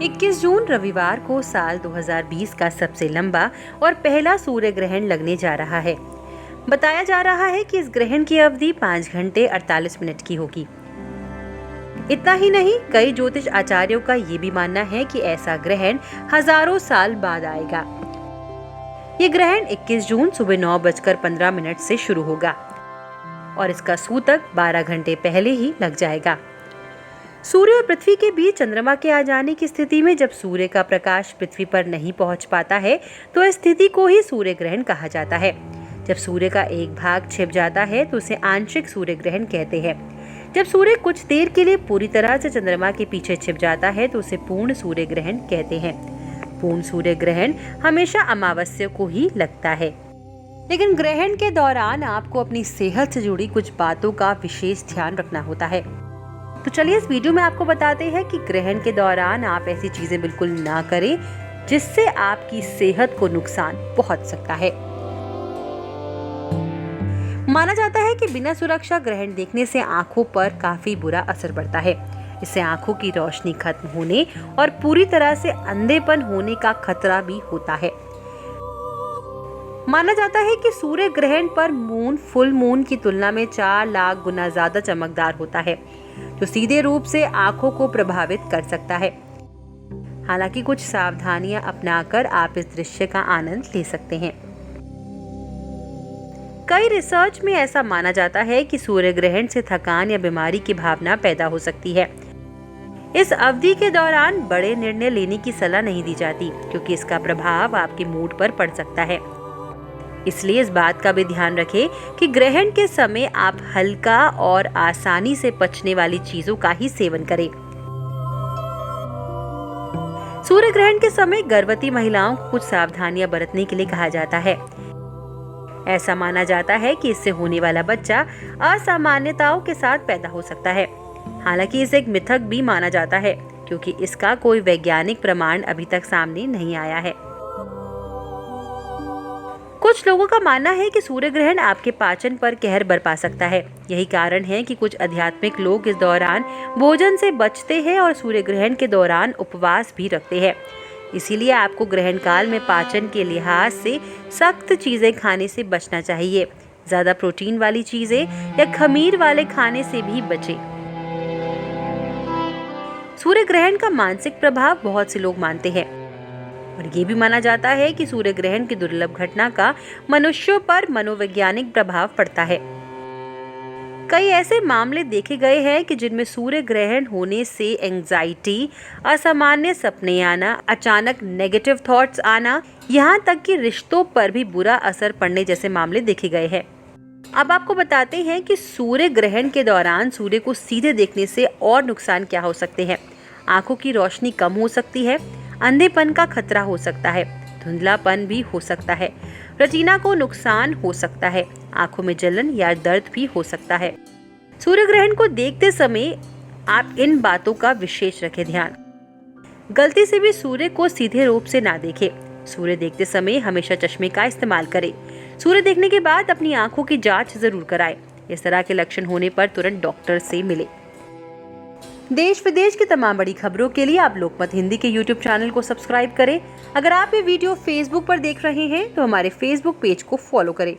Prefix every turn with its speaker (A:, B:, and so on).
A: 21 जून रविवार को साल 2020 का सबसे लंबा और पहला सूर्य ग्रहण लगने जा रहा है। बताया जा रहा है कि इस ग्रहण की अवधि 5 घंटे 48 मिनट की होगी। इतना ही नहीं, कई ज्योतिष आचार्यों का ये भी मानना है कि ऐसा ग्रहण हजारों साल बाद आएगा। ये ग्रहण 21 जून सुबह 9:15 से शुरू होगा और इसका सूतक 12 घंटे पहले ही लग जाएगा। सूर्य और पृथ्वी के बीच चंद्रमा के आ जाने की स्थिति में जब सूर्य का प्रकाश पृथ्वी पर नहीं पहुंच पाता है तो इस स्थिति को ही सूर्य ग्रहण कहा जाता है। जब सूर्य का एक भाग छिप जाता है तो उसे आंशिक सूर्य ग्रहण कहते हैं। जब सूर्य कुछ देर के लिए पूरी तरह से चंद्रमा के पीछे छिप जाता है तो उसे पूर्ण सूर्य ग्रहण कहते हैं। पूर्ण सूर्य ग्रहण हमेशा अमावस्या को ही लगता है, लेकिन ग्रहण के दौरान आपको अपनी सेहत से जुड़ी कुछ बातों का विशेष ध्यान रखना होता है। तो चलिए इस वीडियो में आपको बताते हैं कि ग्रहण के दौरान आप ऐसी चीजें बिल्कुल ना करें जिससे आपकी सेहत को नुकसान पहुंच सकता है। माना जाता है कि बिना सुरक्षा ग्रहण देखने से आंखों पर काफी बुरा असर पड़ता है। इससे आंखों की रोशनी खत्म होने और पूरी तरह से अंधेपन होने का खतरा भी होता है। माना जाता है कि सूर्य ग्रहण पर मून फुल मून की तुलना में 4 लाख गुना ज्यादा चमकदार होता है, जो सीधे रूप से आंखों को प्रभावित कर सकता है। हालांकि कुछ सावधानियां अपनाकर आप इस दृश्य का आनंद ले सकते हैं। कई रिसर्च में ऐसा माना जाता है कि सूर्य ग्रहण से थकान या बीमारी की भावना पैदा हो सकती है। इस अवधि के दौरान बड़े निर्णय लेने की सलाह नहीं दी जाती, क्योंकि इसका प्रभाव आपके मूड पर पड़ सकता है। इसलिए इस बात का भी ध्यान रखें कि ग्रहण के समय आप हल्का और आसानी से पचने वाली चीजों का ही सेवन करें। सूर्य ग्रहण के समय गर्भवती महिलाओं को कुछ सावधानियां बरतने के लिए कहा जाता है। ऐसा माना जाता है कि इससे होने वाला बच्चा असामान्यताओं के साथ पैदा हो सकता है। हालांकि इसे एक मिथक भी माना जाता है, क्योंकि इसका कोई वैज्ञानिक प्रमाण अभी तक सामने नहीं आया है। कुछ लोगों का मानना है कि सूर्य ग्रहण आपके पाचन पर कहर बरपा सकता है। यही कारण है कि कुछ आध्यात्मिक लोग इस दौरान भोजन से बचते हैं और सूर्य ग्रहण के दौरान उपवास भी रखते हैं। इसीलिए आपको ग्रहण काल में पाचन के लिहाज से सख्त चीजें खाने से बचना चाहिए। ज्यादा प्रोटीन वाली चीजें या खमीर वाले खाने से भी बचें। सूर्य ग्रहण का मानसिक प्रभाव बहुत से लोग मानते हैं और ये भी माना जाता है कि सूर्य ग्रहण की दुर्लभ घटना का मनुष्यों पर मनोवैज्ञानिक प्रभाव पड़ता है। कई ऐसे मामले देखे गए हैं कि जिनमें सूर्य ग्रहण होने से एंजाइटी, असामान्य सपने आना, अचानक नेगेटिव थॉट्स आना, यहाँ तक कि रिश्तों पर भी बुरा असर पड़ने जैसे मामले देखे गए हैं। अब आपको बताते हैं कि सूर्य ग्रहण के दौरान सूर्य को सीधे देखने से और नुकसान क्या हो सकते हैं। आंखों की रोशनी कम हो सकती है, अंधेपन का खतरा हो सकता है, धुंधलापन भी हो सकता है, रेटिना को नुकसान हो सकता है, आंखों में जलन या दर्द भी हो सकता है। सूर्य ग्रहण को देखते समय आप इन बातों का विशेष रखें ध्यान। गलती से भी सूर्य को सीधे रूप से ना देखें। सूर्य देखते समय हमेशा चश्मे का इस्तेमाल करें। सूर्य देखने के बाद अपनी आंखों की जांच जरूर कराएं। इस तरह के लक्षण होने पर तुरंत डॉक्टर से मिलें। देश विदेश की तमाम बड़ी खबरों के लिए आप लोकमत हिंदी के YouTube चैनल को सब्सक्राइब करें। अगर आप ये वीडियो Facebook पर देख रहे हैं तो हमारे Facebook पेज को फॉलो करें।